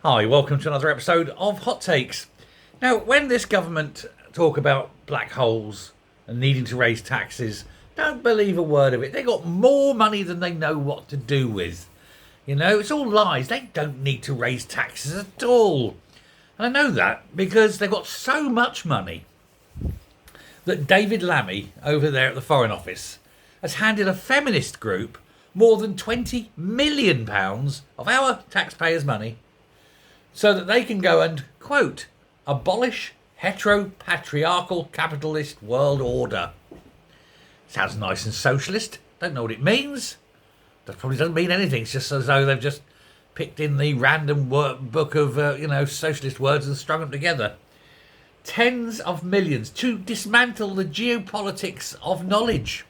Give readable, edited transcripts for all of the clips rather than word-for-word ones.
Hi, welcome to another episode of Hot Takes. Now, when this government talk about black holes and needing to raise taxes, don't believe a word of it. They got more money than they know what to do with. You know, it's all lies. They don't need to raise taxes at all. And I know that because they've got so much money that David Lammy over there at the Foreign Office has handed a feminist group more than £20 million of our taxpayers' money so that they can go and, quote, abolish hetero-patriarchal capitalist world order. Sounds nice and socialist. Don't know what it means. That probably doesn't mean anything. It's just as though they've just picked in the random book of, socialist words and strung them together. Tens of millions to dismantle the geopolitics of knowledge.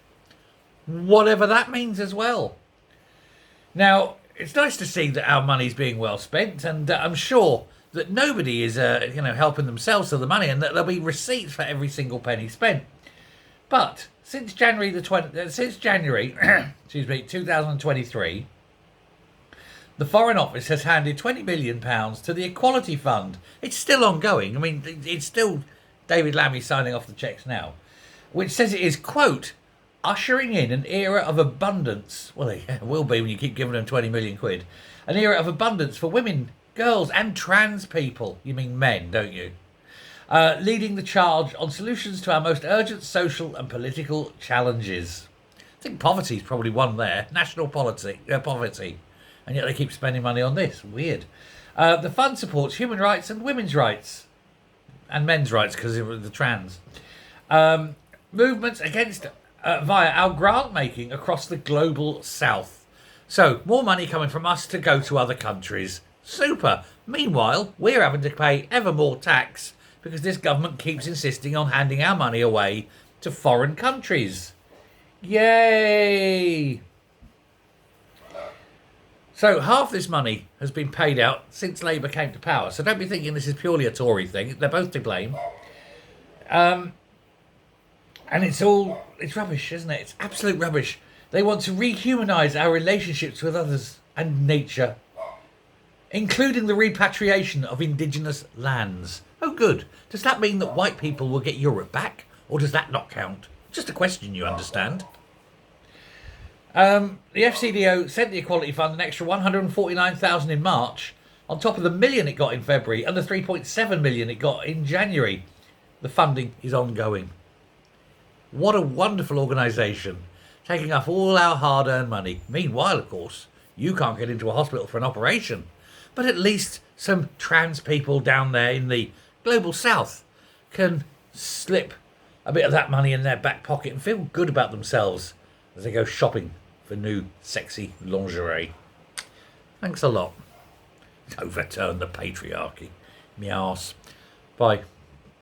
Whatever that means as well. Now, it's nice to see that our money's being well spent, and I'm sure that nobody is, helping themselves to the money, and that there'll be receipts for every single penny spent. But since January, excuse me, 2023, the Foreign Office has handed £20 million to the Equality Fund. It's still ongoing. I mean, it's still David Lammy signing off the cheques now, which says it is, quote, ushering in an era of abundance. Well, it will be when you keep giving them 20 million quid. An era of abundance for women, girls, and trans people. You mean men, don't you? Leading the charge on solutions to our most urgent social and political challenges. I think poverty is probably one there. National poverty. And yet they keep spending money on this. Weird. The fund supports human rights and women's rights. And men's rights because of the trans. Movements against via our grant making across the global south. So, more money coming from us to go to other countries. Super. Meanwhile, we're having to pay ever more tax because this government keeps insisting on handing our money away to foreign countries. Yay! So, half this money has been paid out since Labour came to power. So, don't be thinking this is purely a Tory thing. They're both to blame. And it's rubbish, isn't it? It's absolute rubbish. They want to rehumanise our relationships with others and nature, including the repatriation of indigenous lands. Oh, good. Does that mean that white people will get Europe back? Or does that not count? Just a question, you understand. The FCDO sent the Equality Fund an extra $149,000 in March, on top of the million it got in February and the $3.7 million it got in January. The funding is ongoing. What a wonderful organisation, taking up all our hard-earned money. Meanwhile, of course, you can't get into a hospital for an operation. But at least some trans people down there in the global south can slip a bit of that money in their back pocket and feel good about themselves as they go shopping for new sexy lingerie. Thanks a lot. Overturn the patriarchy. Me arse. Bye.